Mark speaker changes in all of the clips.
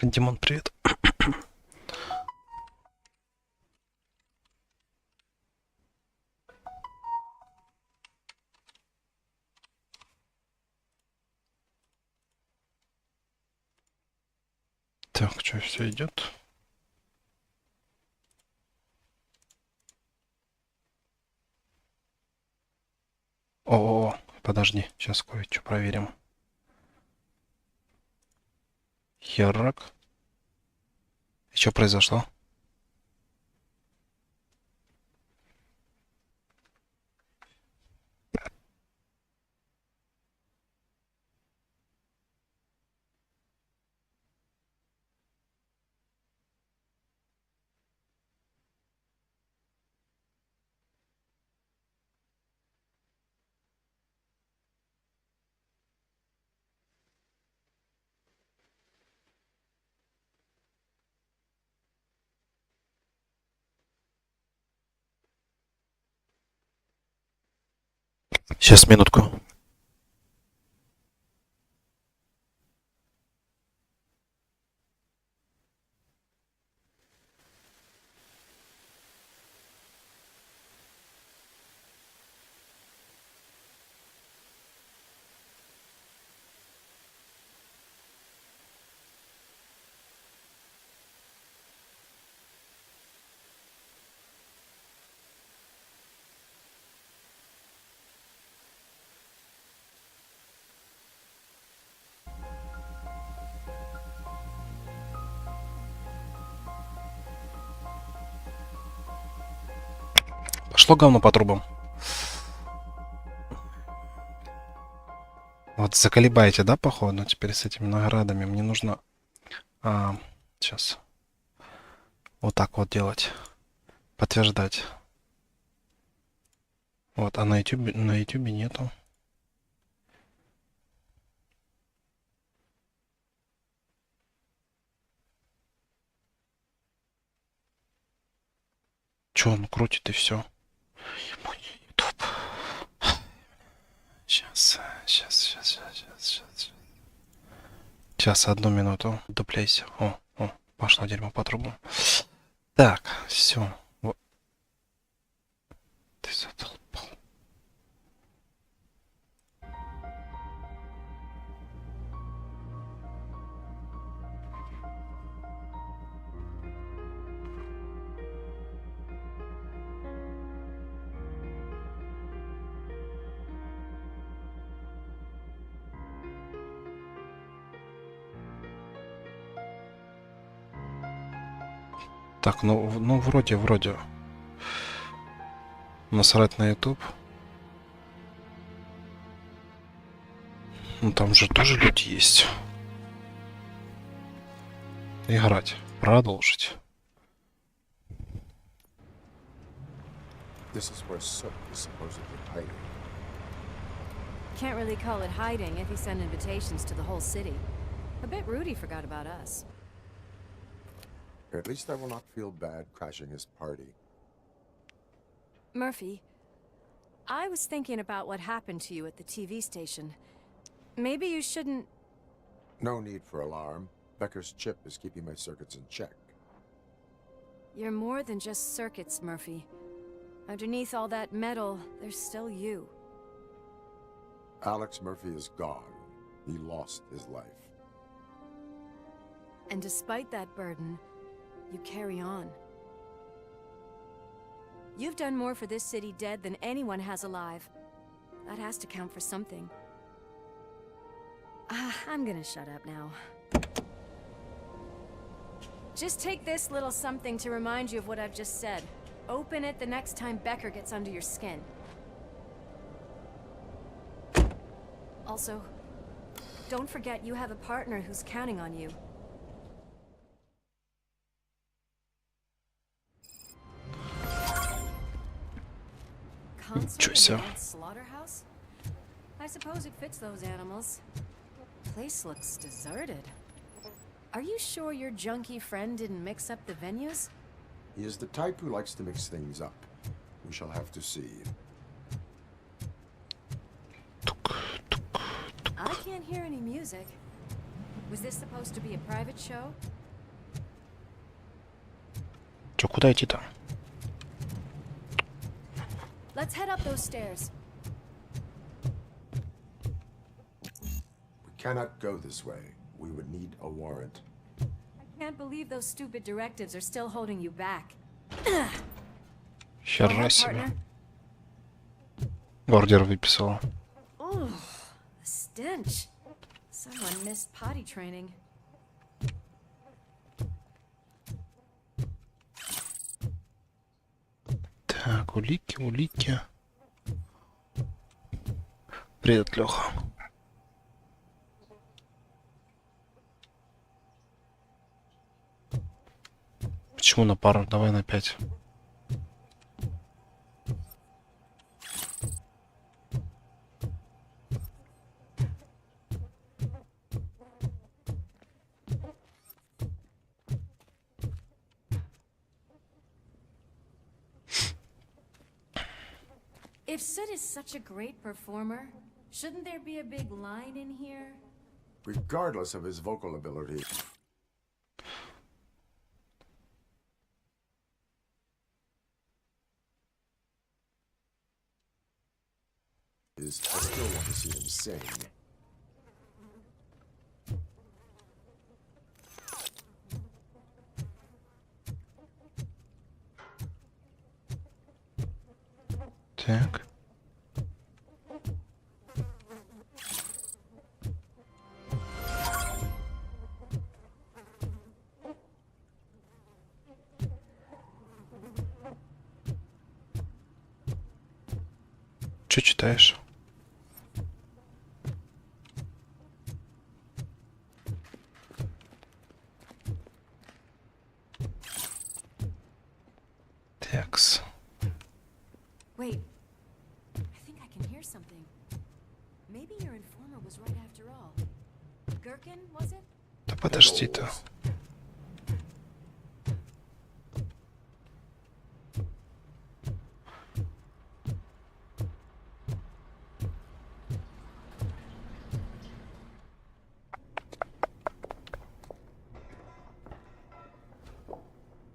Speaker 1: Димон, привет. Так, что, все идет? О, подожди, сейчас кое-что проверим. Херак. И что произошло? Сейчас, минутку. Пошло говно по трубам. Вот заколебаете, да, походу, теперь с этими наградами. Мне нужно сейчас вот так вот делать. Подтверждать. Вот, а на ютубе нету. Че он крутит и все. YouTube. Сейчас. Сейчас, одну минуту. Дупляйся. О, пошло дерьмо по трубу. Так, все. Вот. Ты задолбал. Так, ну вроде. Насрать на YouTube. Ну там же тоже люди есть. Играть. Продолжить.
Speaker 2: This is where Sook is supposedly hiding.
Speaker 3: Can't really call it hiding if he sent invitations to the whole city. A bit rude he forgot about us.
Speaker 2: At least I will not feel bad crashing his party.
Speaker 3: Murphy, I was thinking about what happened to you at the TV station. Maybe you shouldn't...
Speaker 2: No need for alarm. Becker's chip is keeping my circuits in check.
Speaker 3: You're more than just circuits, Murphy. Underneath all that metal, there's still you.
Speaker 2: Alex Murphy is gone. He lost his life.
Speaker 3: And despite that burden, you carry on. You've done more for this city dead than anyone has alive. That has to count for something. I'm gonna shut up now. Just take this little something to remind you of what I've just said. Open it the next time Becker gets under your skin. Also, don't forget you have a partner who's counting on you. Console in that slaughterhouse? I suppose it fits those animals. Place looks deserted. Are you sure your junkie friend didn't mix up the venues?
Speaker 2: He is the type who likes to mix things up. We shall have to see.
Speaker 3: I can't hear any music. Was this supposed to be a private show?
Speaker 1: Чё, куда идти-то?
Speaker 3: Let's head up those stairs.
Speaker 2: We cannot go this way. We would need a warrant.
Speaker 3: I can't believe those stupid directives are still holding you back.
Speaker 1: Хера себе. Ордер выписала.
Speaker 3: Oh, the stench. Someone missed potty training.
Speaker 1: Так, улики, улики. Привет, Леха. Почему на пару? Давай на 5.
Speaker 3: If Sid is such a great performer, shouldn't there be a big line in here?
Speaker 2: Regardless of his vocal ability. I still want to see him sing.
Speaker 1: Так. Что читаешь? Такс.
Speaker 3: Wait, I think I can hear something. Maybe your informer was right after all. Gherkin, was it?
Speaker 1: Да подожди-то.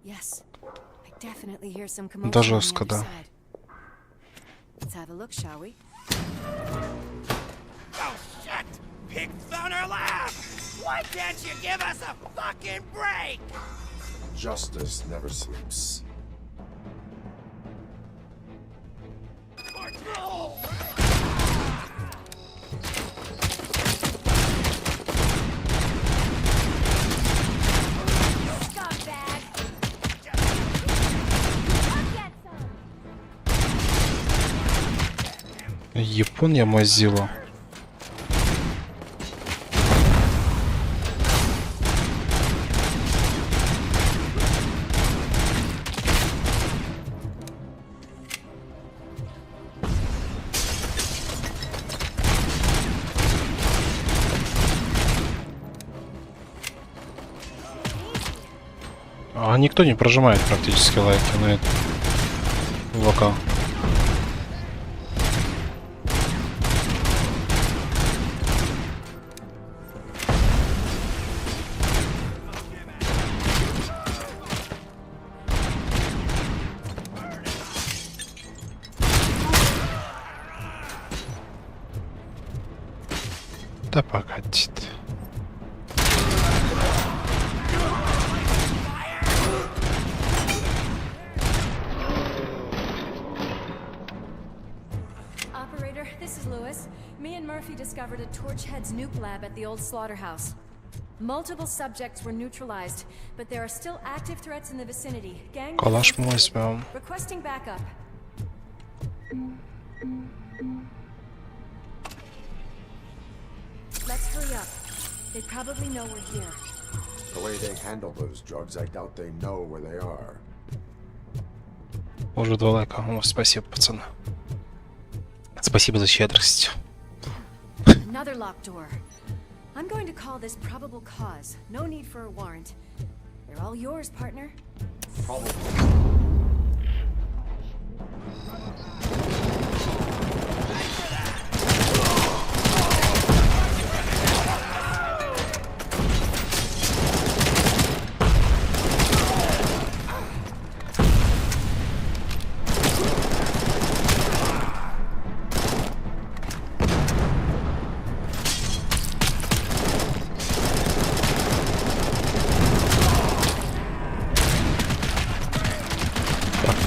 Speaker 3: Yes, I definitely hear some commotion
Speaker 1: Да
Speaker 3: on the
Speaker 1: жестко,
Speaker 3: other
Speaker 1: да.
Speaker 3: side. Let's have a look, shall we?
Speaker 4: Oh shit! Pigs on our lap! Why can't you give us a fucking break?
Speaker 2: Justice never sleeps.
Speaker 3: Scumbag!
Speaker 1: Япония Mozilla. А никто не прожимает практически лайки на это ВК. Да погоди ты.
Speaker 3: Operator, this is Lewis. Me and Murphy discovered a Torchhead's nuke lab at the old slaughterhouse. Multiple subjects were neutralized, but there are still active threats in the vicinity. Gang
Speaker 1: Калаш мы возьмем.
Speaker 3: requesting backup. Let's hurry up. They probably know we're here.
Speaker 2: The way they handle those drugs, I doubt they know where they are.
Speaker 1: Уже 2 лайка. О, спасибо, пацаны. Спасибо за щедрость.
Speaker 3: Another locked door. I'm going to call this probable cause. No need for a warrant. They're all yours, partner.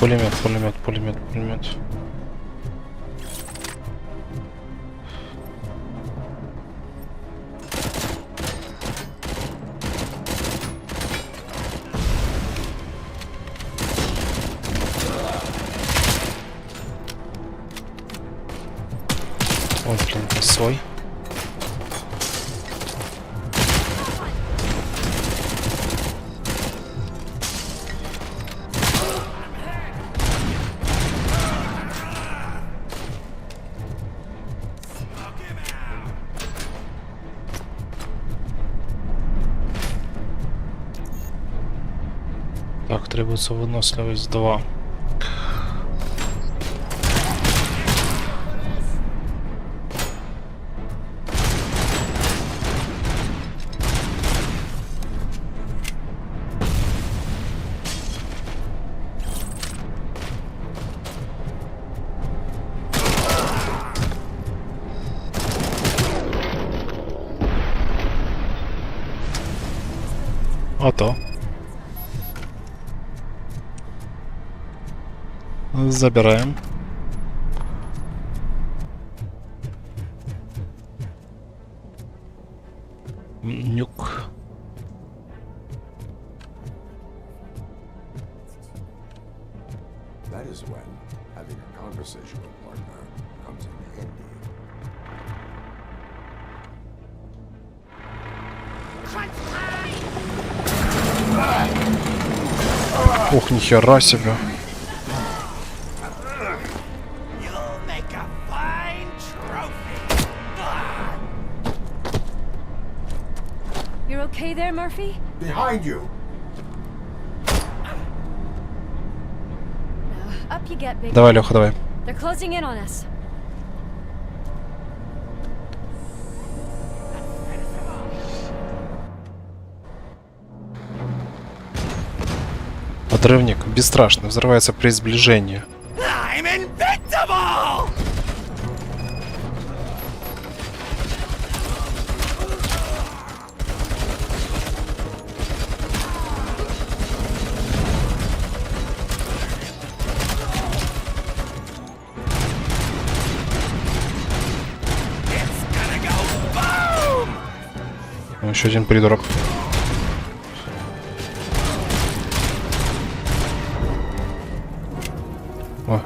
Speaker 1: Пулемет, пулемет, пулемет, пулемет. Ой, блин, косой. Так, требуется выносливость 2. А то. Забираем. Нюк.
Speaker 2: That is when having a conversational partner comes in handy.
Speaker 1: Ух, нихера себе.
Speaker 4: You'll make a fine trophy.
Speaker 3: You're okay there, Murphy?
Speaker 2: Behind you!
Speaker 3: Up you get, big.
Speaker 1: Давай, Леха, давай.
Speaker 3: They're closing in on us.
Speaker 1: Подрывник бесстрашно взрывается при сближении.
Speaker 4: I'm invincible! It's gonna go boom!
Speaker 1: Еще один придурок. О.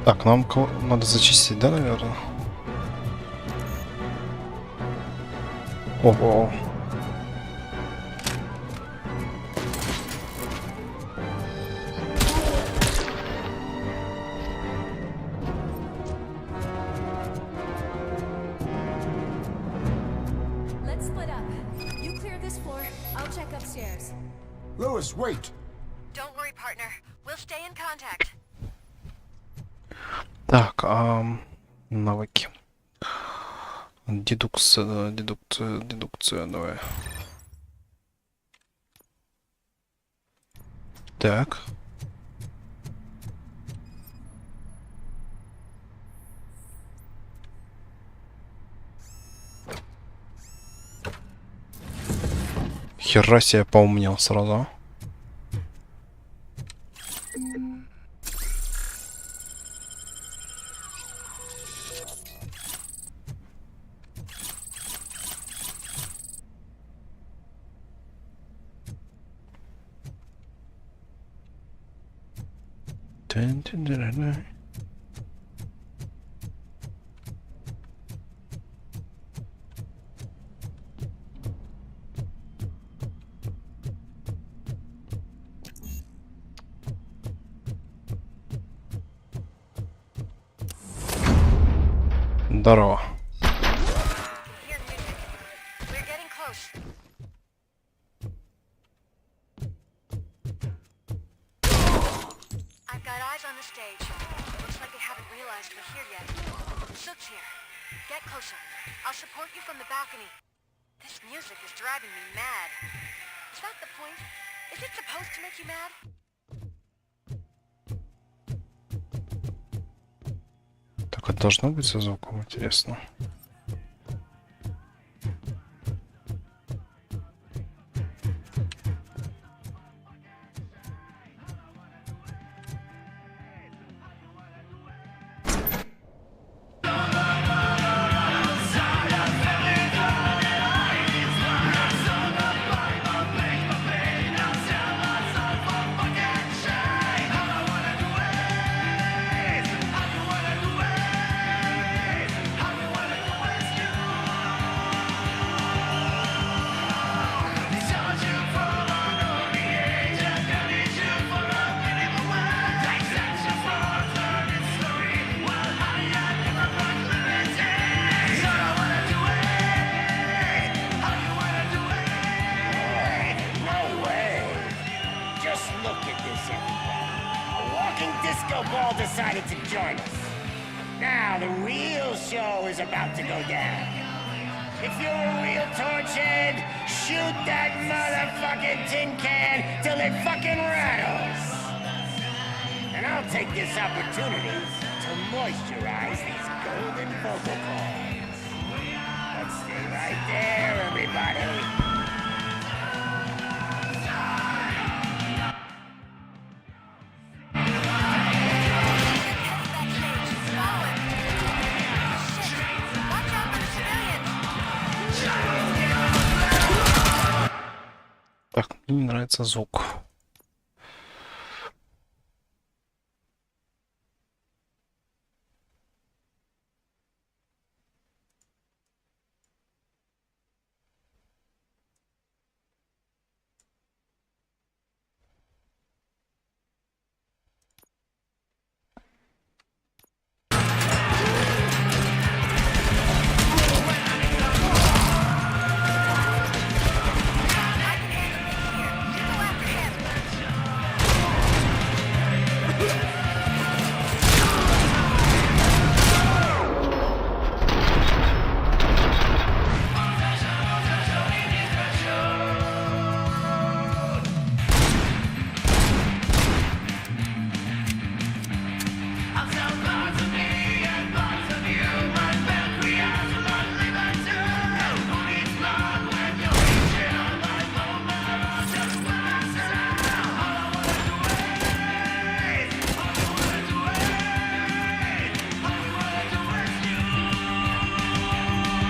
Speaker 1: Так, нам надо зачистить, да, наверное? О.
Speaker 3: Let's split up. You clear this floor. I'll check upstairs.
Speaker 2: Lewis, wait!
Speaker 3: Don't worry, partner. We'll stay in contact.
Speaker 1: Так, навыки. Дедукция, давай. Так. Хера себе поумнел сразу. Здорово.
Speaker 5: Hear music. We're getting close. I've got eyes on the stage. Looks like they haven't realized we're here yet. Sook's here. Get closer. I'll support you from the balcony. This music is driving me mad. Is that the point? Is it supposed to make you mad?
Speaker 1: Так это должно быть со звуком, интересно.
Speaker 4: Decided to join us. Now the real show is about to go down. If you're a real torchhead, shoot that motherfucking tin can till it fucking rattles. And I'll take this opportunity to moisturize these golden vocal cords. Let's stay right there, everybody.
Speaker 1: Так, мне не нравится звук.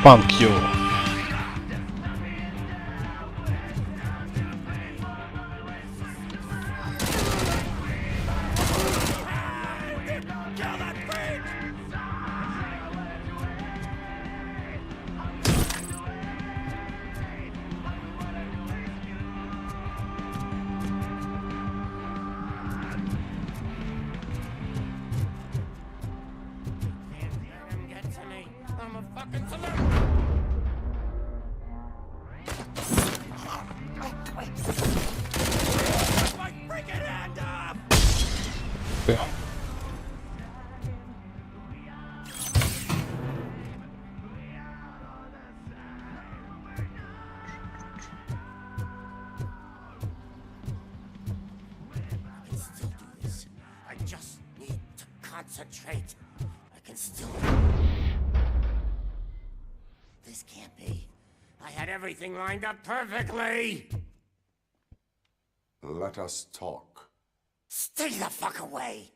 Speaker 1: Punk you.
Speaker 4: Concentrate. I can still... This can't be. I had everything lined up perfectly.
Speaker 2: Let us talk.
Speaker 4: Stay the fuck away.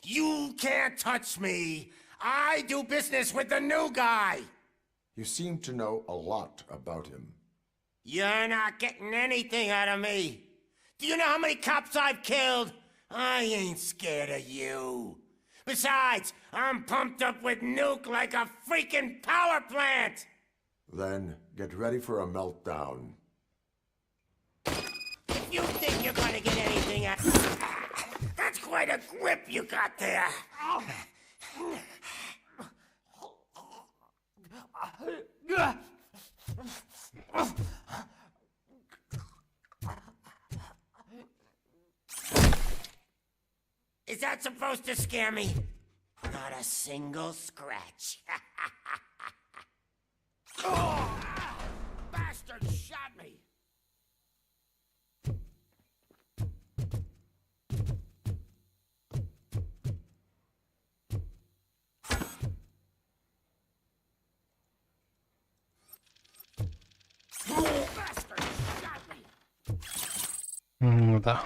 Speaker 4: You can't touch me. I do business with the new guy.
Speaker 2: You seem to know a lot about him.
Speaker 4: You're not getting anything out of me. Do you know how many cops I've killed? I ain't scared of you. Besides, I'm pumped up with nuke like a freaking power plant!
Speaker 2: Then get ready for a meltdown.
Speaker 4: If you think you're gonna get anything out... That's quite a grip you got there. that supposed to scare me? Not a single scratch. Oh, bastard shot me! Bastard shot me!
Speaker 1: Да.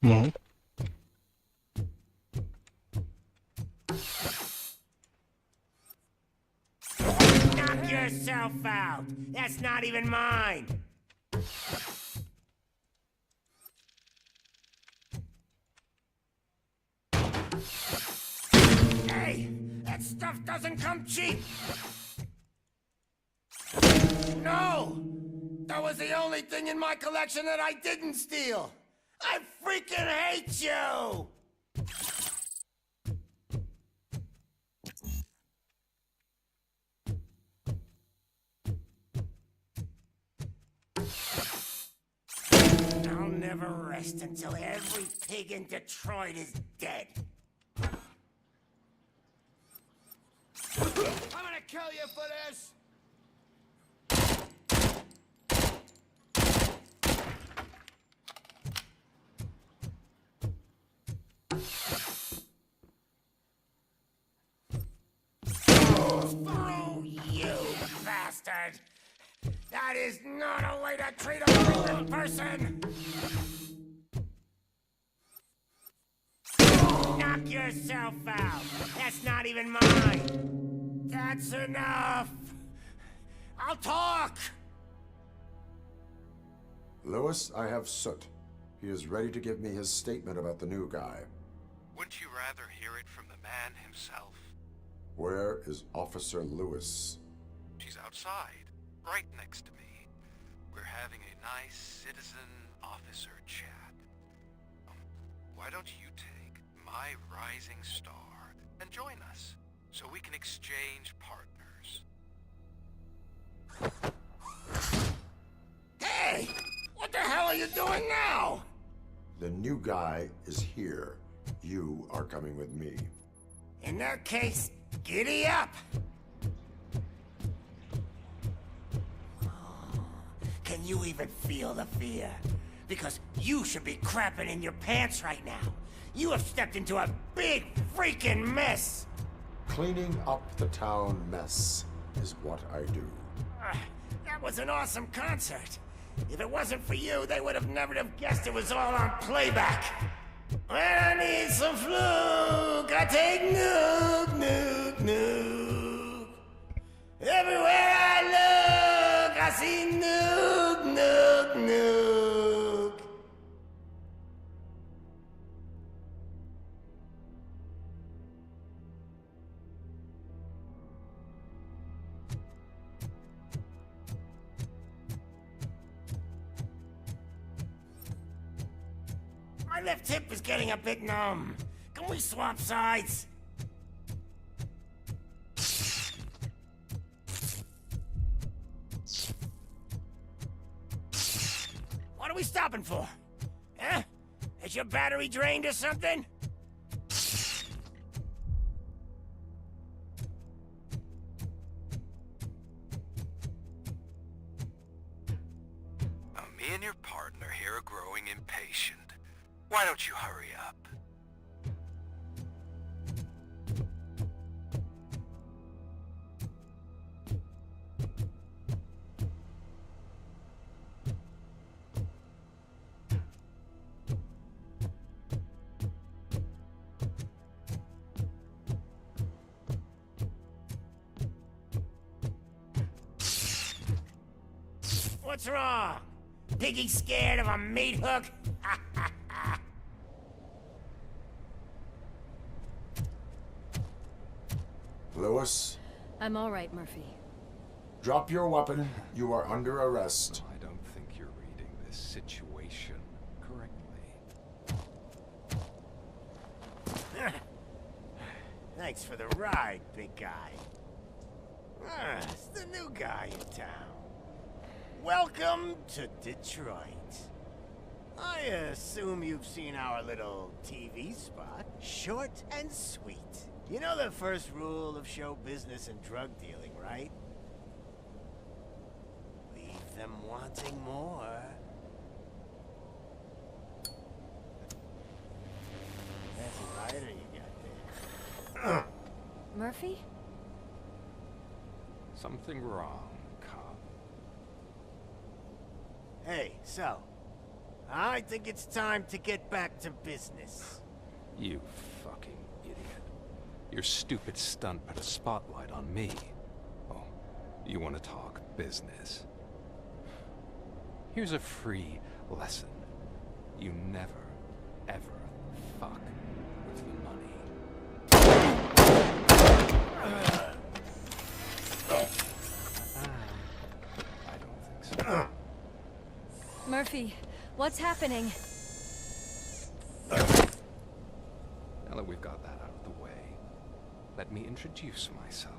Speaker 1: Ну,
Speaker 4: Knock yourself out. That's not even mine. Hey, that stuff doesn't come cheap. No, that was the only thing in my collection that I didn't steal. I freaking hate you. I'll never rest until every pig in Detroit is dead. I'm gonna kill you for this! Screw you, bastard! That is not a way to treat a broken person! Knock yourself out! That's not even mine! That's enough! I'll talk!
Speaker 2: Lewis, I have Soot. He is ready to give me his statement about the new guy.
Speaker 6: Wouldn't you rather hear it from the man himself?
Speaker 2: Where is Officer Lewis?
Speaker 6: She's outside, right next to me. We're having a nice citizen-officer chat. Why don't you take my rising star and join us, so we can exchange partners?
Speaker 4: Hey! What the hell are you doing now?
Speaker 2: The new guy is here. You are coming with me.
Speaker 4: In that case, giddy up! Can you even feel the fear? Because you should be crapping in your pants right now. You have stepped into a big freaking mess!
Speaker 2: Cleaning up the town mess is what I do.
Speaker 4: That was an awesome concert. If it wasn't for you, they would have never have guessed it was all on playback. When I need some fluke, I take nuke, nuke, nuke. Everywhere I look, I see nuke, nuke, nuke. My left hip is getting a bit numb. Can we swap sides? What are we stopping for? Huh? Is your battery drained or something?
Speaker 6: Now, me and your partner here are growing impatient. Why don't you hurry up?
Speaker 4: What's wrong? Piggy scared of a meat hook?
Speaker 2: Lewis,
Speaker 3: I'm all right, Murphy.
Speaker 2: Drop your weapon. You are under arrest.
Speaker 6: I don't think you're reading this situation correctly.
Speaker 4: Thanks for the ride, big guy. It's the new guy in town. Welcome to Detroit. I assume you've seen our little TV spot. Short and sweet. You know the first rule of show business and drug dealing, right? Leave them wanting more. That's a rider you got there.
Speaker 3: Murphy?
Speaker 6: Something wrong, cop.
Speaker 4: Hey, so, I think it's time to get back to business.
Speaker 6: You fucking idiot. Your stupid stunt put a spotlight on me. Oh, you want to talk business? Here's a free lesson. You never, ever fuck with the money. I don't think so.
Speaker 3: Murphy, what's happening?
Speaker 6: Now that we've got that out of the way, let me introduce myself.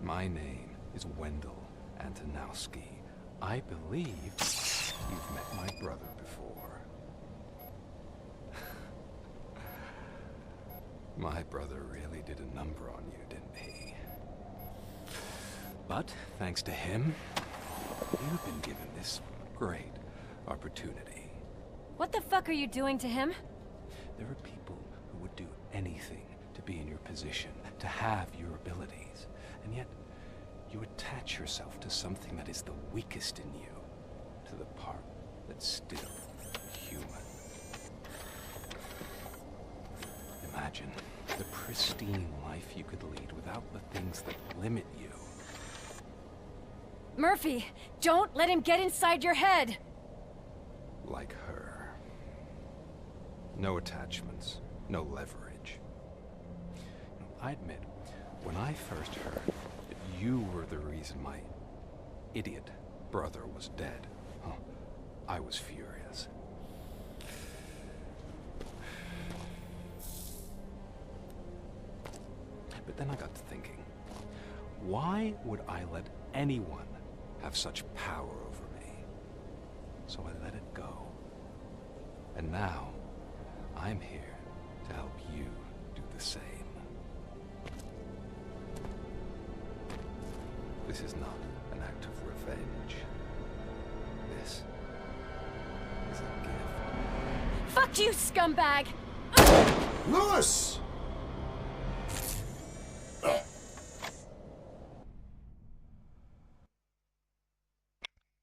Speaker 6: My name is Wendell Antonowski. I believe you've met my brother before. My brother really did a number on you, didn't he? But thanks to him, you've been given this great opportunity.
Speaker 3: What the fuck are you doing to him?
Speaker 6: There are people who would do anything to be in your position, to have your abilities, and yet you attach yourself to something that is the weakest in you, to the part that's still human. Imagine the pristine life you could lead without the things that limit you.
Speaker 3: Murphy, don't let him get inside your head!
Speaker 6: Like her. No attachments, no leverage. I admit, when I first heard that you were the reason my idiot brother was dead, I was furious. But then I got to thinking, why would I let anyone have such power over me? So I let it go. And now, I'm here to help you do the same. This is not an act of revenge. This is a gift.
Speaker 3: Fuck you, scumbag!
Speaker 2: Lewis!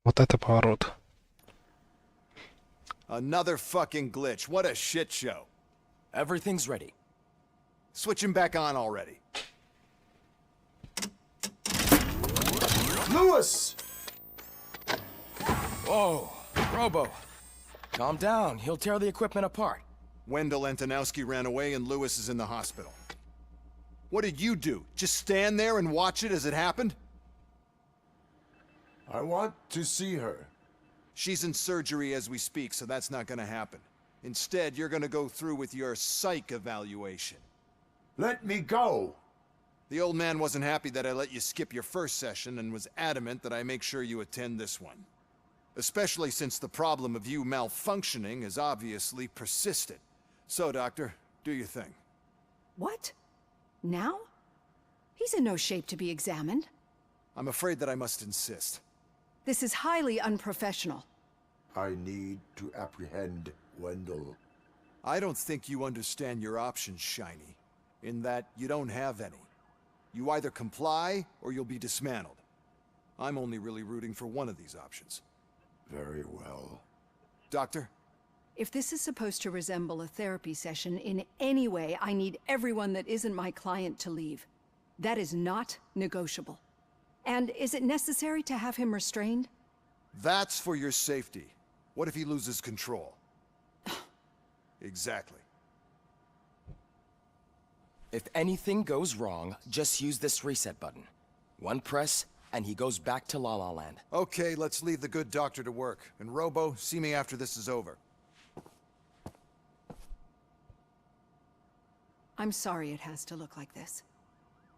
Speaker 1: Вот это поворот.
Speaker 7: Another fucking glitch. What a shit show.
Speaker 8: Everything's ready.
Speaker 7: Switch him back on already.
Speaker 2: Lewis!
Speaker 8: Whoa, Robo. Calm down. He'll tear the equipment apart.
Speaker 7: Wendell Antonowski ran away and Lewis is in the hospital. What did you do? Just stand there and watch it as it happened?
Speaker 2: I want to see her.
Speaker 7: She's in surgery as we speak, so that's not gonna happen. Instead, you're gonna go through with your psych evaluation.
Speaker 2: Let me go!
Speaker 7: The old man wasn't happy that I let you skip your first session and was adamant that I make sure you attend this one. Especially since the problem of you malfunctioning has obviously persisted. So, Doctor, do your thing.
Speaker 9: What? Now? He's in no shape to be examined.
Speaker 7: I'm afraid that I must insist.
Speaker 9: This is highly unprofessional.
Speaker 2: I need to apprehend Wendell.
Speaker 7: I don't think you understand your options, Shiny. In that you don't have any. You either comply or you'll be dismantled. I'm only really rooting for one of these options.
Speaker 2: Very well.
Speaker 7: Doctor?
Speaker 9: If this is supposed to resemble a therapy session in any way, I need everyone that isn't my client to leave. That is not negotiable. And is it necessary to have him restrained?
Speaker 7: That's for your safety. What if he loses control? Exactly.
Speaker 8: If anything goes wrong, just use this reset button. One press, and he goes back to La La Land.
Speaker 7: Okay, let's leave the good doctor to work. And Robo, see me after this is over.
Speaker 9: I'm sorry it has to look like this.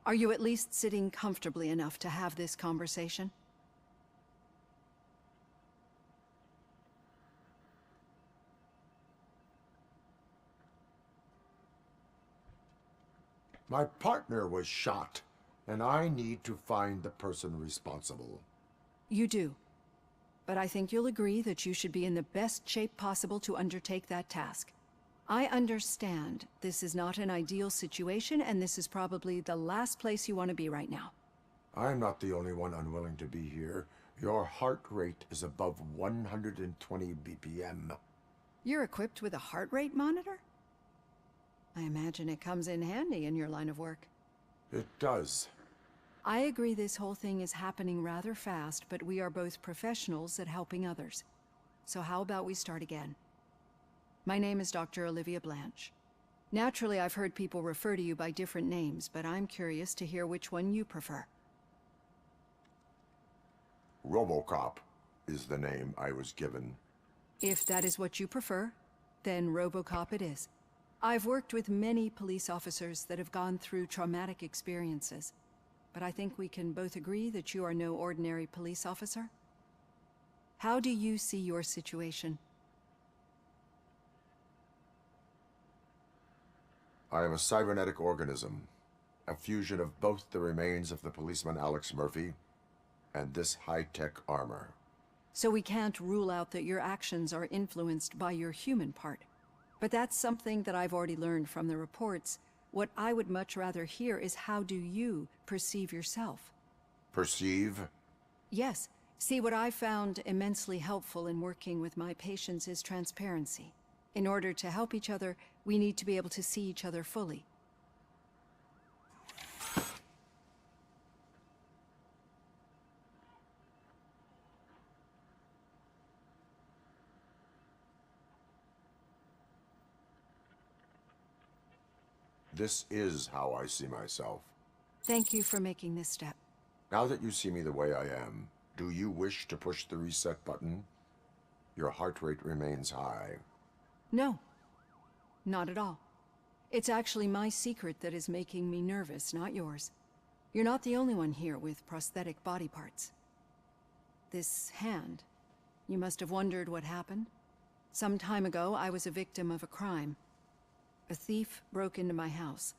Speaker 9: Are you at least sitting comfortably enough to have this conversation?
Speaker 2: My partner was shot, and I need to find the person responsible.
Speaker 9: You do. But I think you'll agree that you should be in the best shape possible to undertake that task. I understand this is not an ideal situation, and this is probably the last place you want to be right now.
Speaker 2: I'm not the only one unwilling to be here. Your heart rate is above 120 BPM.
Speaker 9: You're equipped with a heart rate monitor? I imagine it comes in handy in your line of work.
Speaker 2: It does.
Speaker 9: I agree this whole thing is happening rather fast, but we are both professionals at helping others. So how about we start again? My name is Dr. Olivia Blanche. Naturally, I've heard people refer to you by different names, but I'm curious to hear which one you prefer.
Speaker 2: RoboCop is the name I was given.
Speaker 9: If that is what you prefer, then RoboCop it is. I've worked with many police officers that have gone through traumatic experiences, but I think we can both agree that you are no ordinary police officer. How do you see your situation?
Speaker 2: I am a cybernetic organism, a fusion of both the remains of the policeman Alex Murphy and this high-tech armor.
Speaker 9: So we can't rule out that your actions are influenced by your human part. But that's something that I've already learned from the reports. What I would much rather hear is how do you perceive yourself?
Speaker 2: Perceive?
Speaker 9: Yes. See, what I found immensely helpful in working with my patients is transparency. In order to help each other, we need to be able to see each other fully.
Speaker 2: This is how I see myself.
Speaker 9: Thank you for making this step.
Speaker 2: Now that you see me the way I am, do you wish to push the reset button? Your heart rate remains high.
Speaker 9: No. Not at all. It's actually my secret that is making me nervous, not yours. You're not the only one here with prosthetic body parts. This hand, you must have wondered what happened. Some time ago, I was a victim of a crime. A thief broke into my house.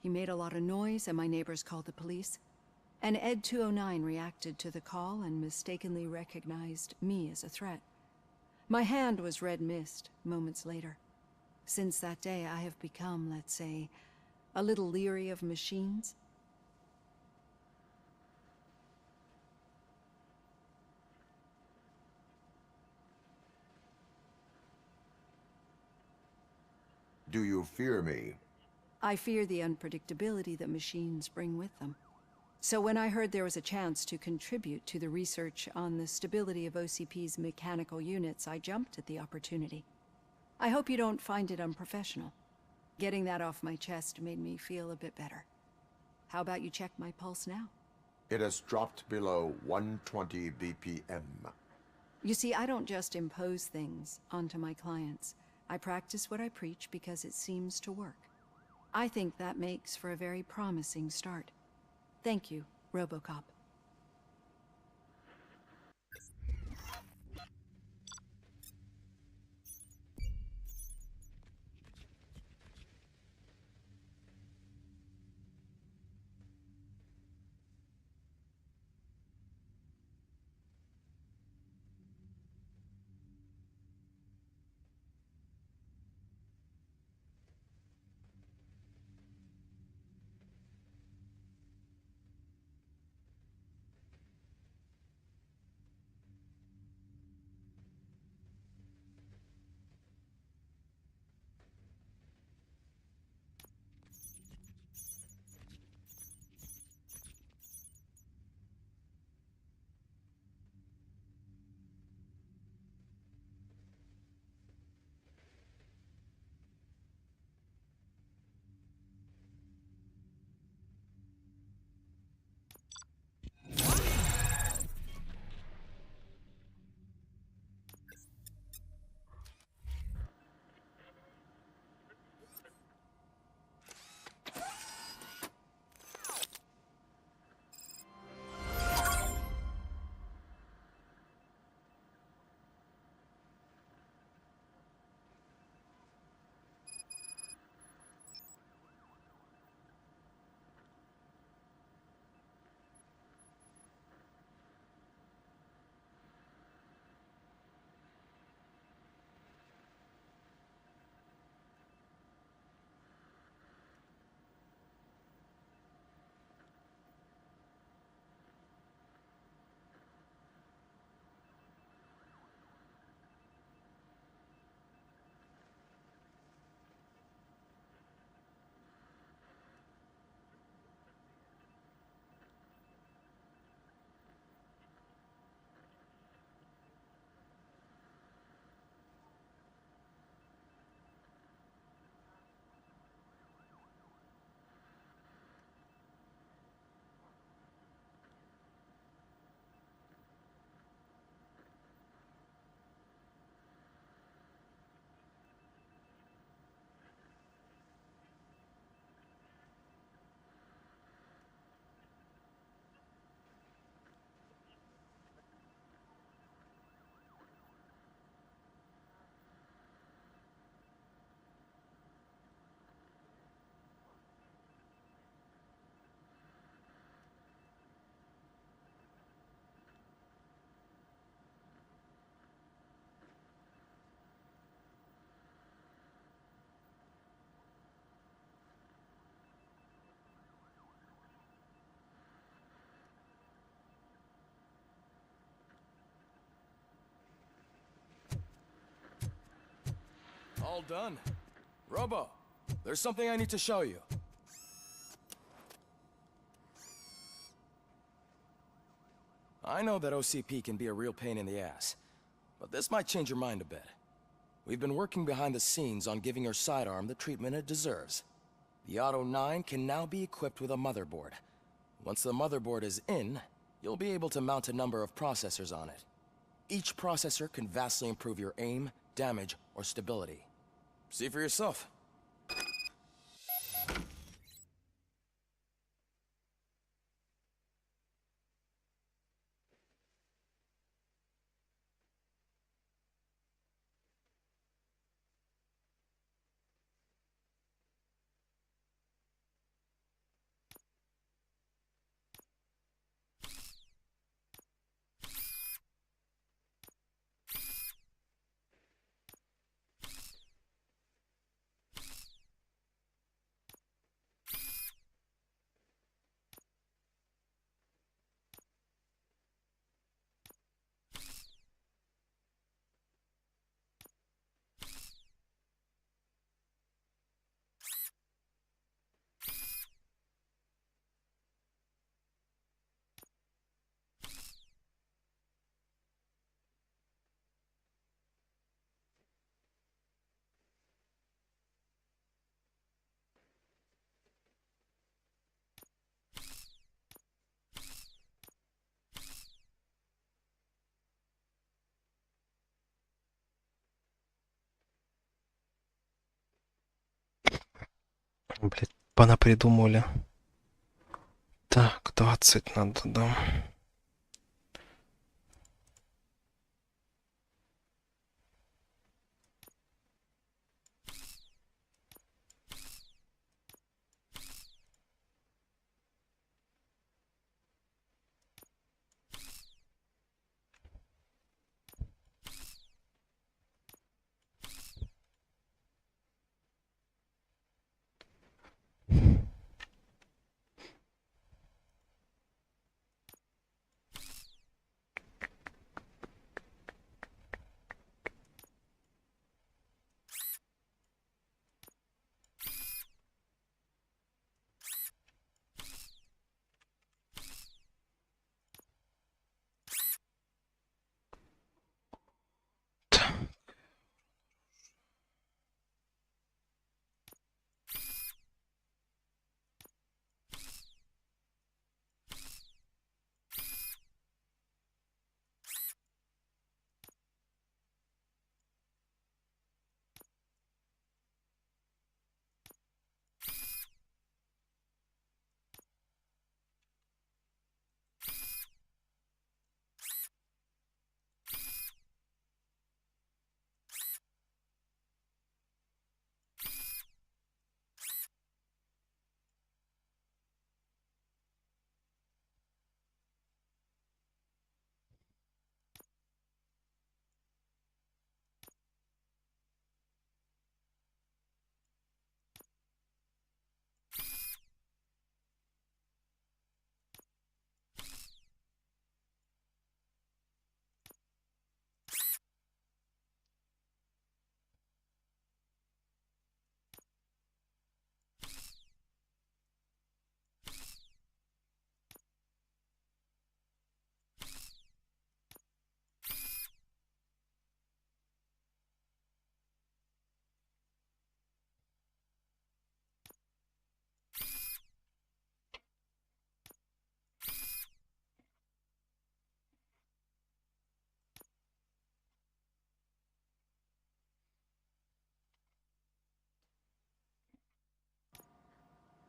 Speaker 9: He made a lot of noise and my neighbors called the police. And Ed 209 reacted to the call and mistakenly recognized me as a threat. My hand was red mist moments later. Since that day, I have become, let's say, a little leery of machines.
Speaker 2: Do you fear me?
Speaker 9: I fear the unpredictability that machines bring with them. So when I heard there was a chance to contribute to the research on the stability of OCP's mechanical units, I jumped at the opportunity. I hope you don't find it unprofessional. Getting that off my chest made me feel a bit better. How about you check my pulse now?
Speaker 2: It has dropped below 120 BPM.
Speaker 9: You see, I don't just impose things onto my clients. I practice what I preach because it seems to work. I think that makes for a very promising start. Thank you, RoboCop.
Speaker 8: All done. Robo, there's something I need to show you. I know that OCP can be a real pain in the ass, but this might change your mind a bit. We've been working behind the scenes on giving your sidearm the treatment it deserves. The Auto 9 can now be equipped with a motherboard. Once the motherboard is in, you'll be able to mount a number of processors on it. Each processor can vastly improve your aim, damage, or stability. See for yourself.
Speaker 1: Блять, понапридумывали. Так, 20 надо, да.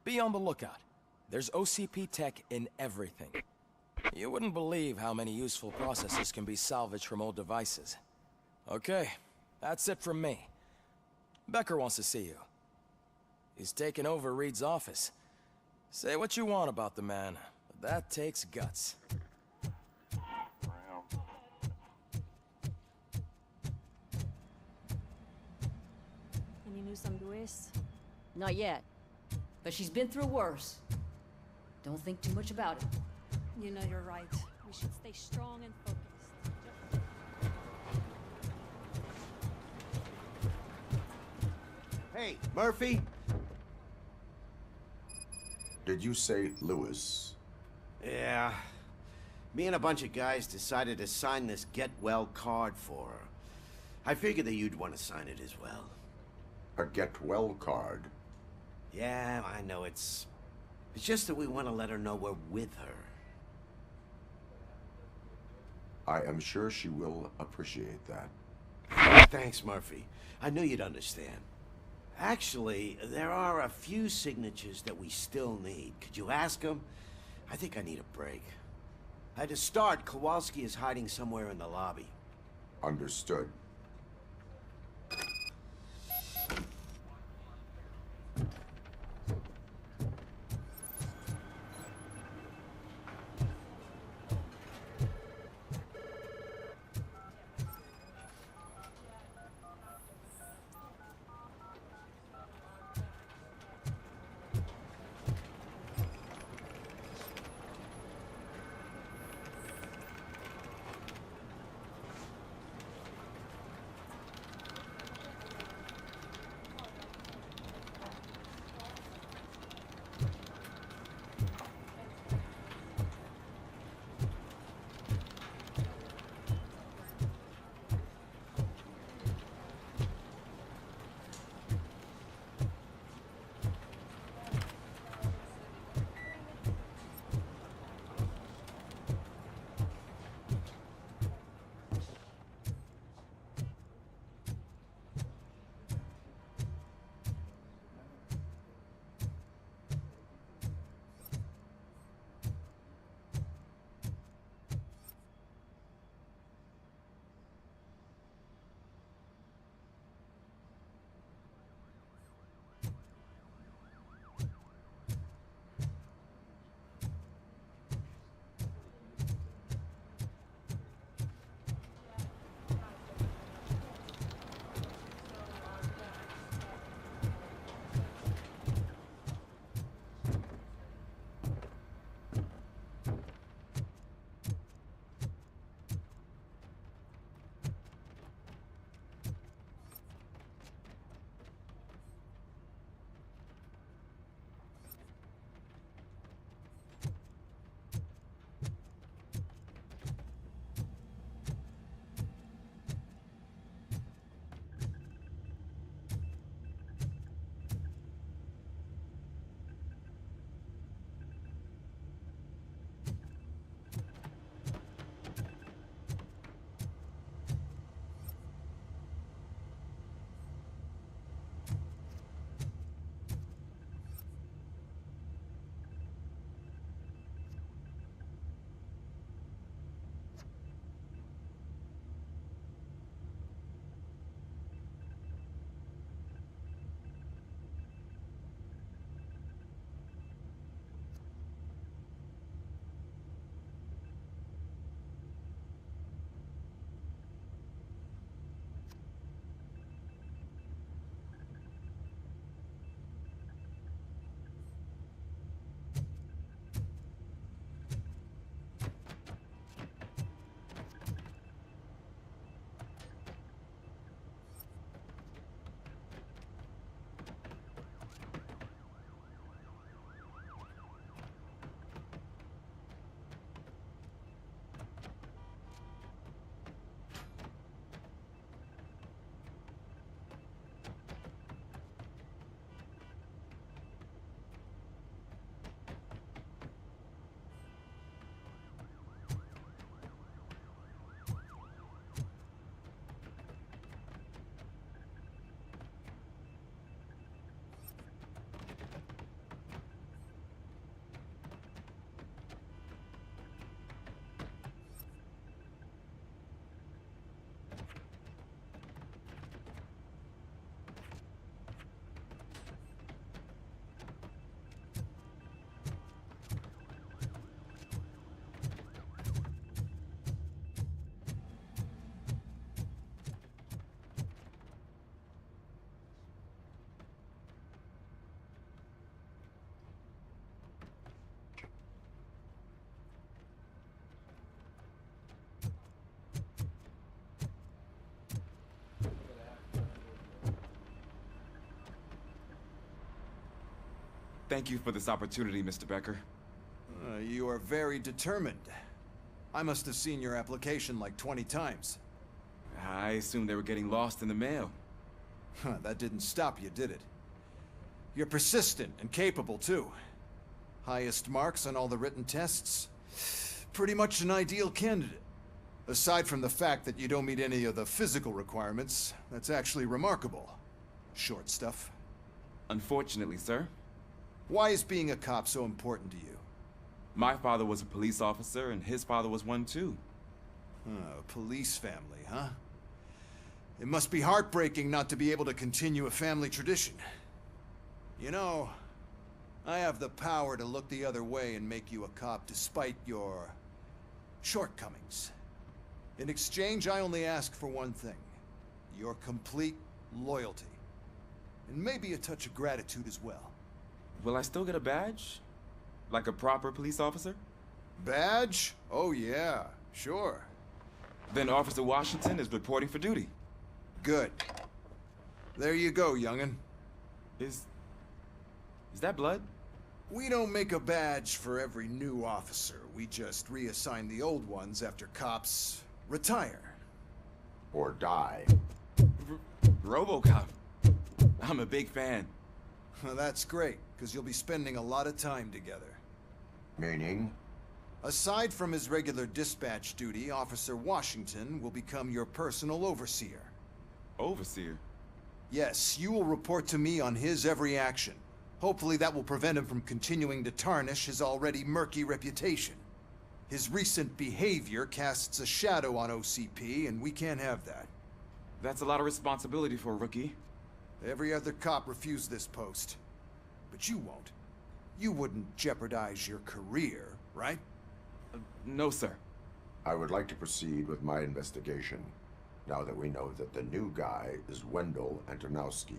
Speaker 8: Be on the lookout. There's OCP tech in everything. You wouldn't believe how many useful processes can be salvaged from old devices. Okay, that's it from me. Becker wants to see you. He's taken over Reed's office. Say what you want about the man, but that takes guts.
Speaker 10: Any news on Luis?
Speaker 11: Not yet. But she's been through worse. Don't think too much about it.
Speaker 10: You know you're right. We should stay strong and focused.
Speaker 4: Hey, Murphy?
Speaker 2: Did you say Lewis?
Speaker 4: Yeah. Me and a bunch of guys decided to sign this get well card for her. I figured that you'd want to sign it as well.
Speaker 2: A get well card?
Speaker 4: Yeah, I know it's just that we want to let her know we're with her.
Speaker 2: I am sure she will appreciate that.
Speaker 4: Thanks, Murphy. I knew you'd understand. Actually, there are a few signatures that we still need. Could you ask them? I think I need a break. To start, Kowalski is hiding somewhere in the lobby.
Speaker 2: Understood.
Speaker 12: Thank you for this opportunity, Mr. Becker.
Speaker 7: You are very determined. I must have seen your application like 20 times.
Speaker 12: I assumed they were getting lost in the mail.
Speaker 7: That didn't stop you, did it? You're persistent and capable, too. Highest marks on all the written tests. Pretty much an ideal candidate. Aside from the fact that you don't meet any of the physical requirements, that's actually remarkable. Short stuff.
Speaker 12: Unfortunately, sir.
Speaker 7: Why is being a cop so important to you?
Speaker 12: My father was a police officer, and his father was one too.
Speaker 7: A police family, huh? It must be heartbreaking not to be able to continue a family tradition. You know, I have the power to look the other way and make you a cop despite your shortcomings. In exchange, I only ask for one thing. Your complete loyalty. And maybe a touch of gratitude as well.
Speaker 12: Will I still get a badge? Like a proper police officer?
Speaker 7: Badge? Oh yeah, sure.
Speaker 12: Then Officer Washington is reporting for duty.
Speaker 7: Good. There you go, young'un.
Speaker 12: Is that blood?
Speaker 7: We don't make a badge for every new officer. We just reassign the old ones after cops retire.
Speaker 2: Or die.
Speaker 12: RoboCop. I'm a big fan.
Speaker 7: That's great, because you'll be spending a lot of time together.
Speaker 2: Meaning?
Speaker 7: Aside from his regular dispatch duty, Officer Washington will become your personal overseer.
Speaker 12: Overseer?
Speaker 7: Yes, you will report to me on his every action. Hopefully that will prevent him from continuing to tarnish his already murky reputation. His recent behavior casts a shadow on OCP, and we can't have that.
Speaker 12: That's a lot of responsibility for a rookie.
Speaker 7: Every other cop refused this post. But you won't. You wouldn't jeopardize your career, right?
Speaker 12: No, sir.
Speaker 2: I would like to proceed with my investigation, now that we know that the new guy is Wendell Antonowski.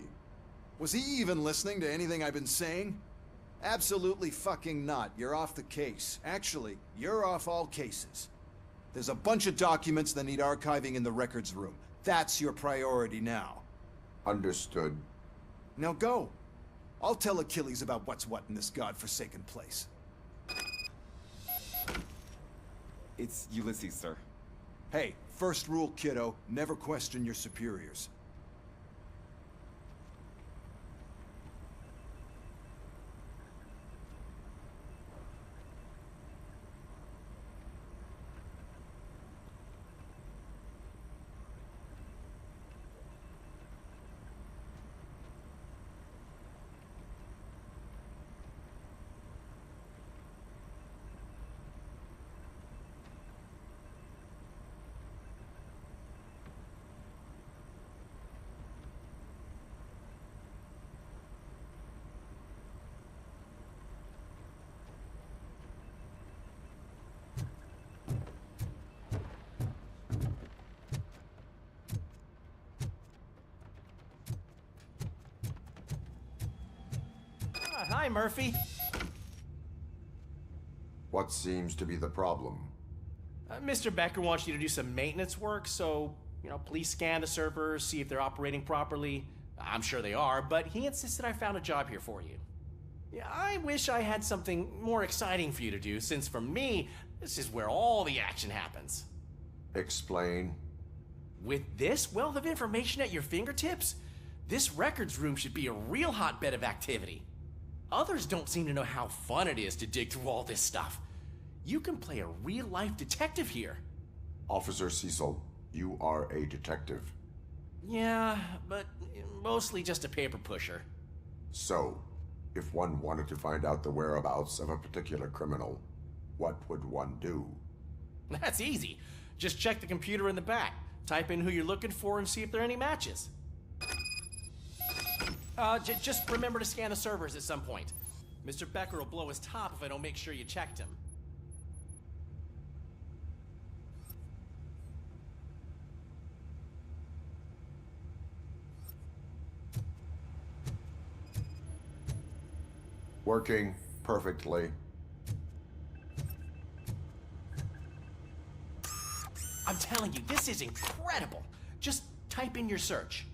Speaker 7: Was he even listening to anything I've been saying? Absolutely fucking not. You're off the case. Actually, you're off all cases. There's a bunch of documents that need archiving in the records room. That's your priority now.
Speaker 2: Understood.
Speaker 7: Now go. I'll tell Achilles about what's what in this godforsaken place.
Speaker 12: It's Ulysses, sir.
Speaker 7: Hey, first rule, kiddo, never question your superiors.
Speaker 13: Hi, Murphy.
Speaker 2: What seems to be the problem?
Speaker 13: Mr. Becker wants you to do some maintenance work, so, please scan the servers, see if they're operating properly. I'm sure they are, but he insisted I found a job here for you. Yeah, I wish I had something more exciting for you to do, since for me, this is where all the action happens.
Speaker 2: Explain.
Speaker 13: With this wealth of information at your fingertips, this records room should be a real hotbed of activity. Others don't seem to know how fun it is to dig through all this stuff. You can play a real-life detective here.
Speaker 2: Officer Cecil, you are a detective.
Speaker 13: Yeah, but mostly just a paper pusher.
Speaker 2: So, if one wanted to find out the whereabouts of a particular criminal, what would one do?
Speaker 13: That's easy. Just check the computer in the back, type in who you're looking for, and see if there are any matches. Just remember to scan the servers at some point. Mr. Becker will blow his top if I don't make sure you checked him.
Speaker 2: Working perfectly.
Speaker 13: I'm telling you, this is incredible. Just type in your search.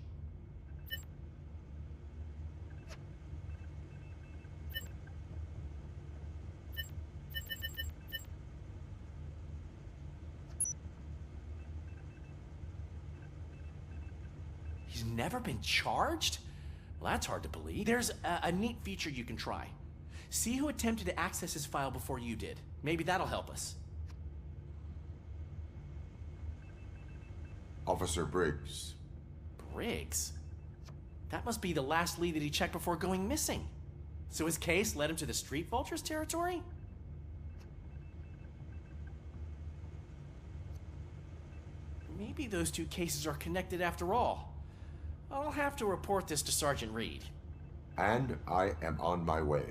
Speaker 13: He's never been charged? Well, that's hard to believe. There's a neat feature you can try. See who attempted to access his file before you did. Maybe that'll help us.
Speaker 2: Officer Briggs.
Speaker 13: Briggs? That must be the last lead that he checked before going missing. So his case led him to the Street Vultures territory? Maybe those two cases are connected after all. I'll have to report this to Sergeant Reed.
Speaker 2: And I am on my way.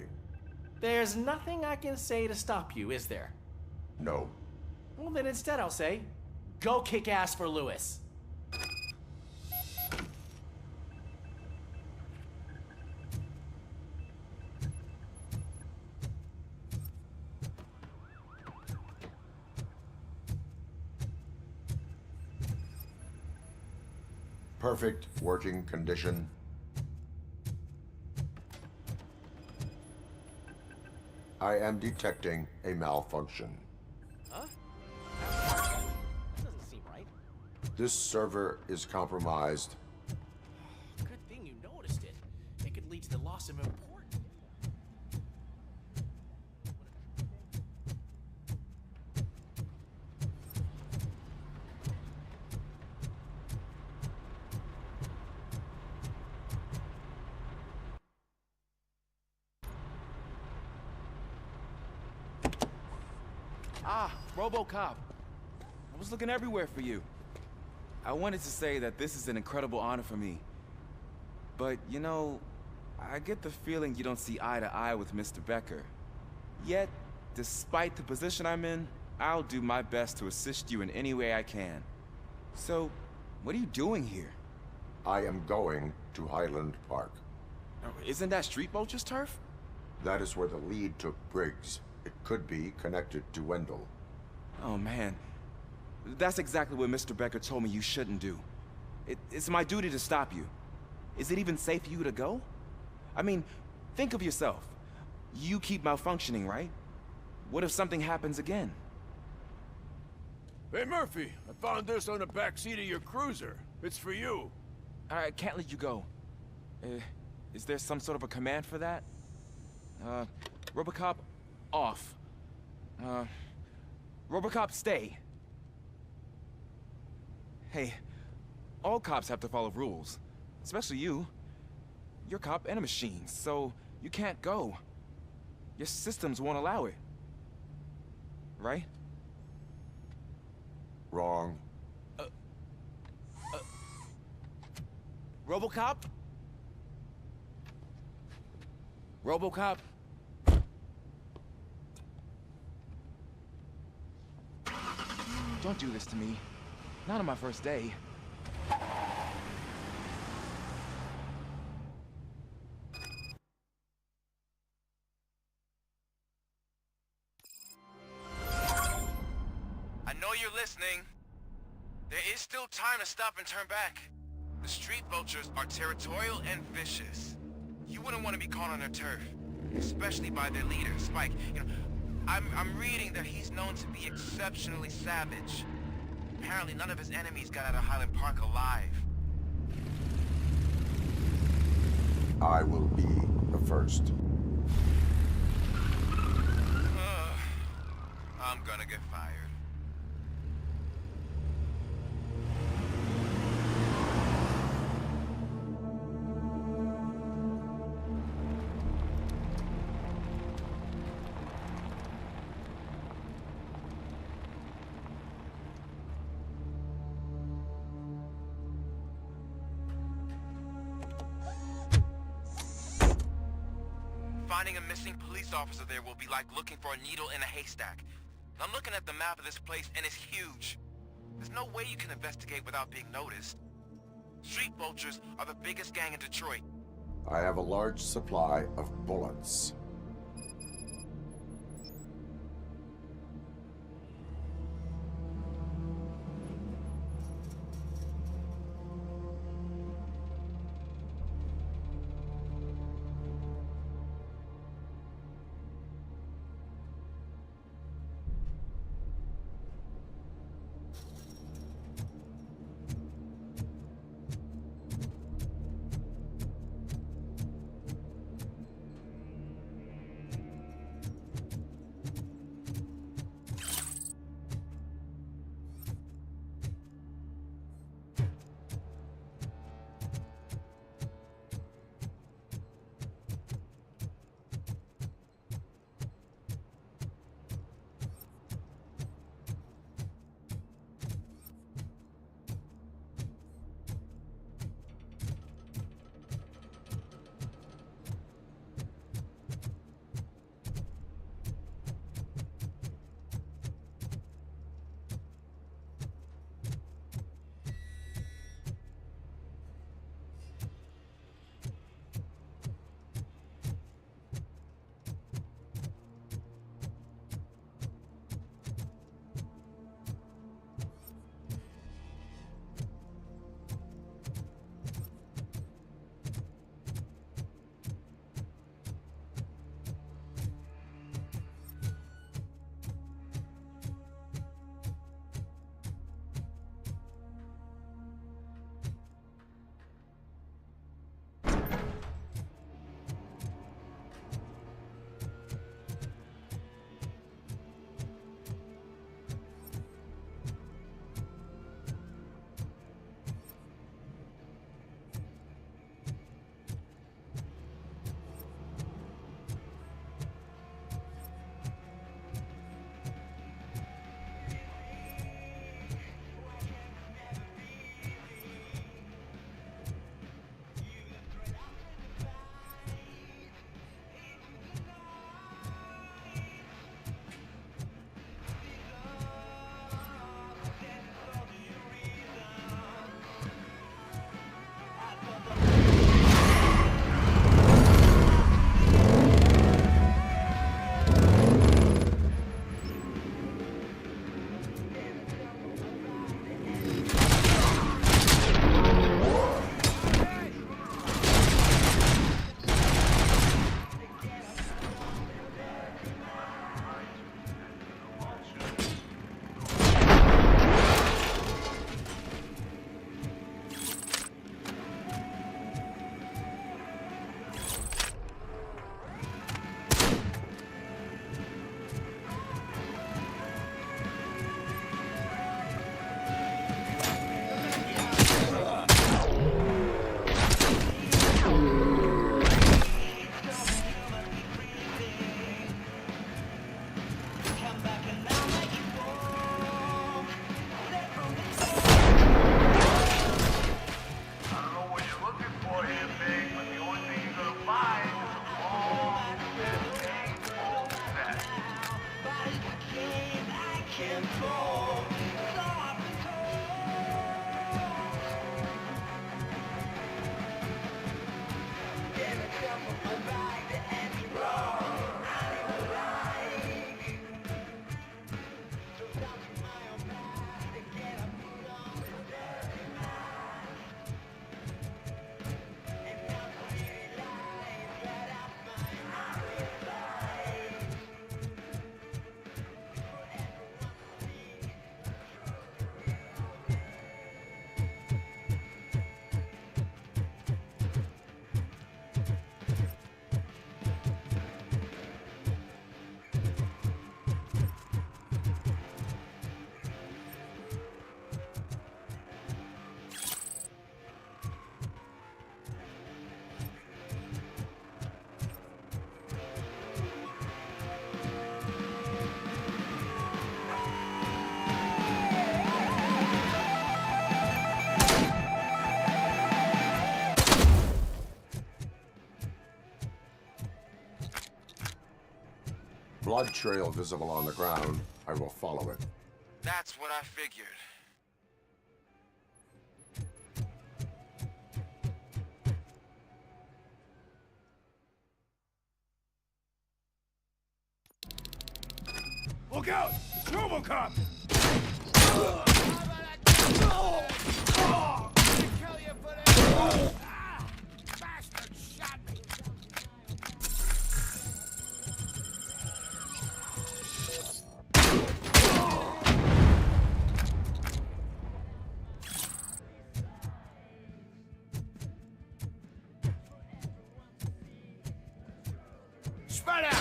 Speaker 13: There's nothing I can say to stop you, is there?
Speaker 2: No.
Speaker 13: Well, then instead I'll say, go kick ass for Lewis.
Speaker 2: Perfect working condition. I am detecting a malfunction.
Speaker 13: Huh? That doesn't seem right.
Speaker 2: This server is compromised.
Speaker 13: Good thing you noticed it. It could lead to the loss of importance.
Speaker 12: Ah, RoboCop. I was looking everywhere for you. I wanted to say that this is an incredible honor for me. But, you know, I get the feeling you don't see eye to eye with Mr. Becker. Yet, despite the position I'm in, I'll do my best to assist you in any way I can. So, what are you doing here?
Speaker 2: I am going to Highland Park.
Speaker 12: Isn't that Street Vulture's turf?
Speaker 2: That is where the lead took Briggs. It could be connected to Wendell.
Speaker 12: Oh, man. That's exactly what Mr. Becker told me you shouldn't do. It's my duty to stop you. Is it even safe for you to go? I mean, think of yourself. You keep malfunctioning, right? What if something happens again?
Speaker 14: Hey, Murphy, I found this on the back seat of your cruiser. It's for you.
Speaker 12: I can't let you go. Is there some sort of a command for that? RoboCop, off. RoboCop, stay. Hey, all cops have to follow rules. Especially you. You're a cop and a machine, so you can't go. Your systems won't allow it. Right?
Speaker 2: Wrong.
Speaker 12: RoboCop? RoboCop? Don't do this to me. Not on my first day.
Speaker 6: I know you're listening. There is still time to stop and turn back. The Street Vultures are territorial and vicious. You wouldn't want to be caught on their turf, especially by their leader, Spike. You know, I'm reading that he's known to be exceptionally savage. Apparently none of his enemies got out of Highland Park alive.
Speaker 2: I will be the first.
Speaker 6: I'm gonna get fired. Finding a missing police officer there will be like looking for a needle in a haystack. I'm looking at the map of this place and it's huge. There's no way you can investigate without being noticed. Street Vultures are the biggest gang in Detroit.
Speaker 2: I have a large supply of bullets. blood trail visible on the ground, I will follow it.
Speaker 6: That's what I figured.
Speaker 14: Look out! RoboCop! Bastard shot me! Spread out!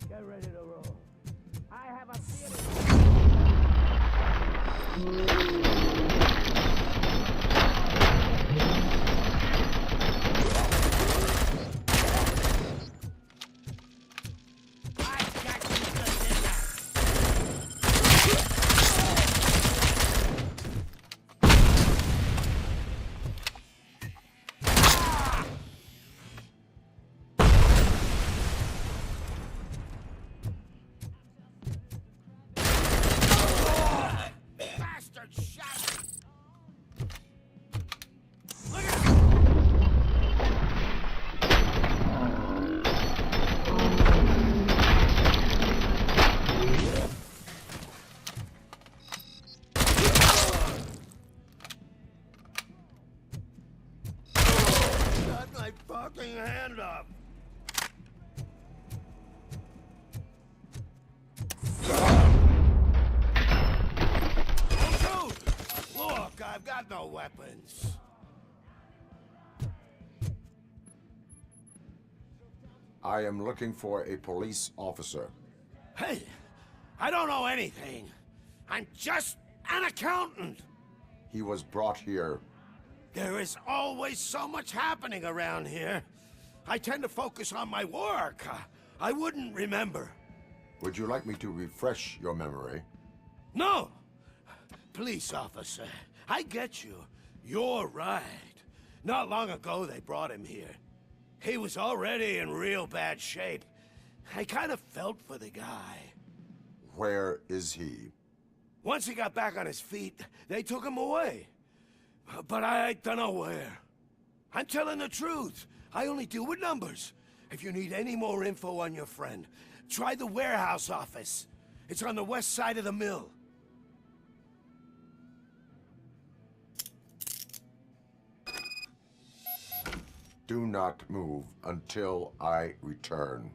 Speaker 14: Get ready to roll. I have a fucking hand up! Oh, dude! Look, I've got no weapons.
Speaker 2: I am looking for a police officer.
Speaker 14: Hey, I don't know anything. I'm just an accountant.
Speaker 2: He was brought here.
Speaker 14: There is always so much happening around here. I tend to focus on my work. I wouldn't remember.
Speaker 2: Would you like me to refresh your memory?
Speaker 14: No! Police officer, I get you. You're right. Not long ago they brought him here. He was already in real bad shape. I kind of felt for the guy.
Speaker 2: Where is he?
Speaker 14: Once he got back on his feet, they took him away. But I don't know where. I'm telling the truth. I only deal with numbers. If you need any more info on your friend, try the warehouse office. It's on the west side of the mill.
Speaker 2: Do not move until I return.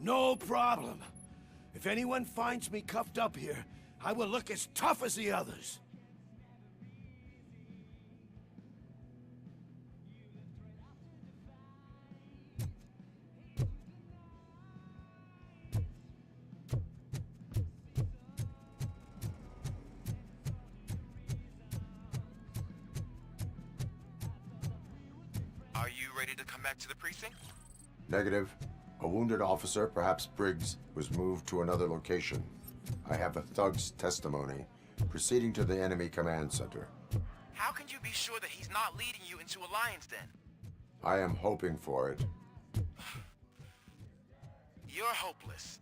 Speaker 14: No problem. If anyone finds me cuffed up here, I will look as tough as the others.
Speaker 6: Are you ready to come back to the precinct?
Speaker 2: Negative. A wounded officer, perhaps Briggs, was moved to another location. I have a thug's testimony, proceeding to the enemy command center.
Speaker 6: How can you be sure that he's not leading you into a lion's den?
Speaker 2: I am hoping for it.
Speaker 6: You're hopeless.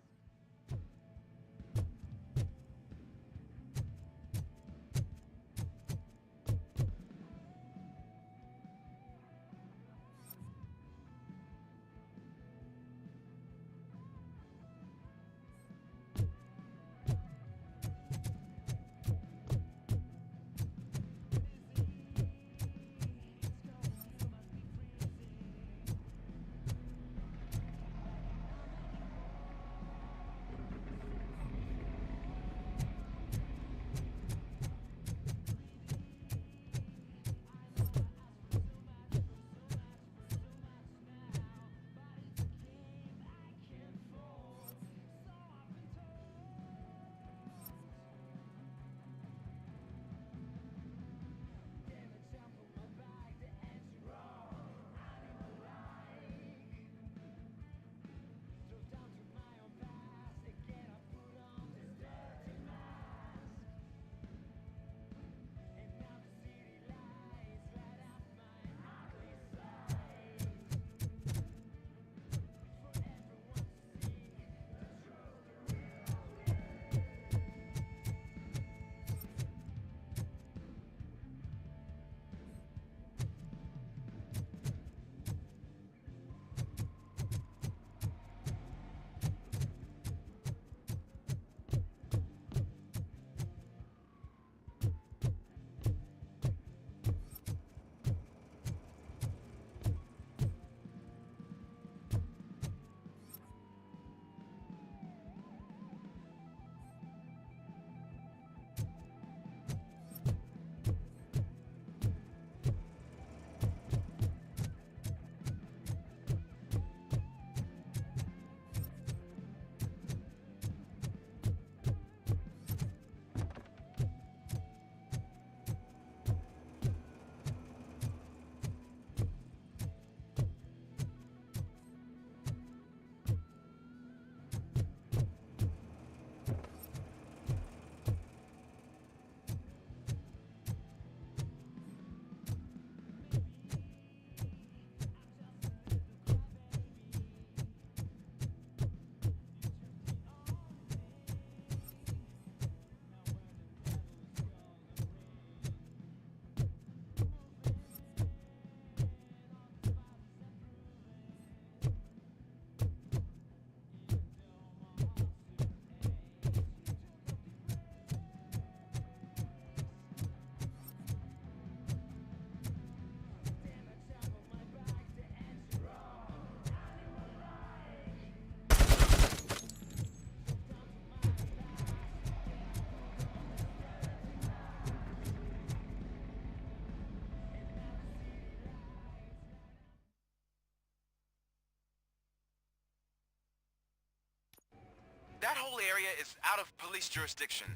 Speaker 6: That whole area is out of police jurisdiction,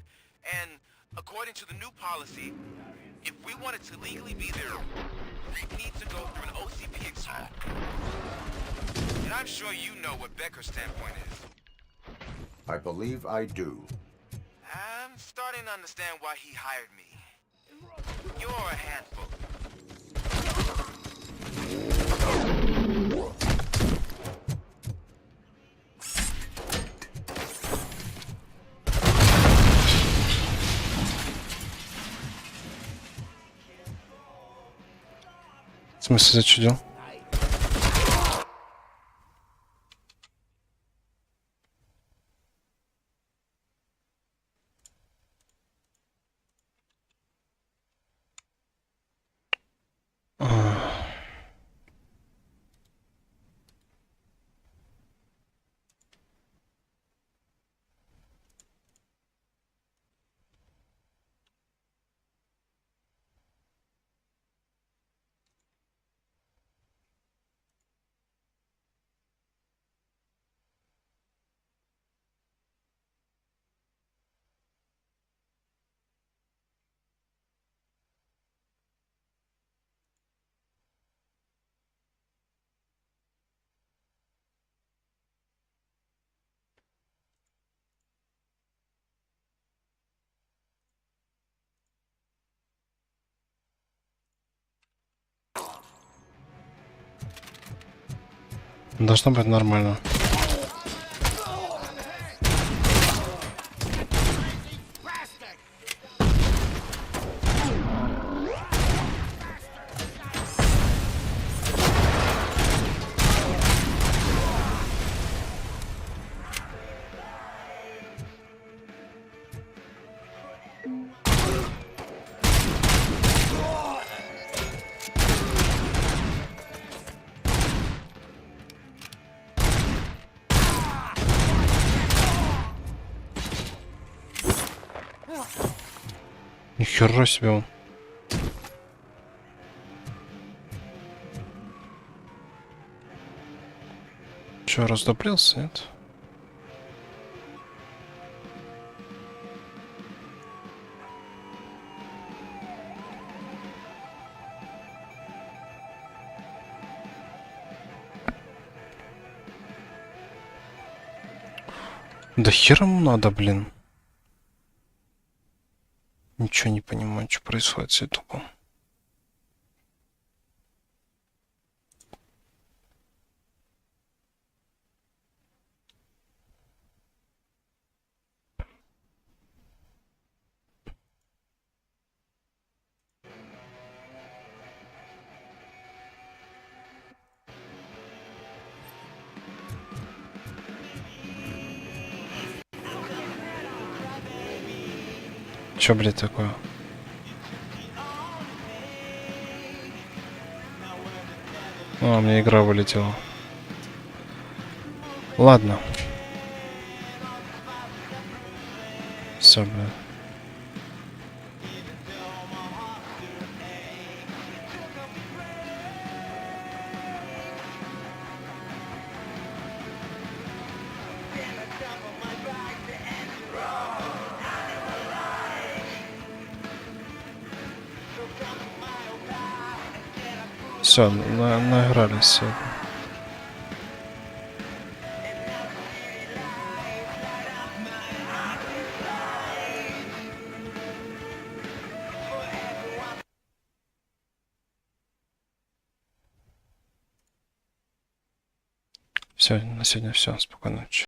Speaker 6: and according to the new policy, if we wanted to legally be there, we need to go through an OCP exam. And I'm sure you know what Becker's standpoint is.
Speaker 2: I believe I do.
Speaker 6: I'm starting to understand why he hired me. You're a handful.
Speaker 1: В смысле зачудил? Должно быть нормально. Нихера себе он. Чё, раздоблился, нет? Да хер ему надо, блин. Ничего не понимаю, что происходит с ютубом. Чё, блядь, такое? А, у меня игра вылетела. Ладно. Все, блядь. Все, наигрались сегодня. Все, на сегодня все. Спокойной ночи.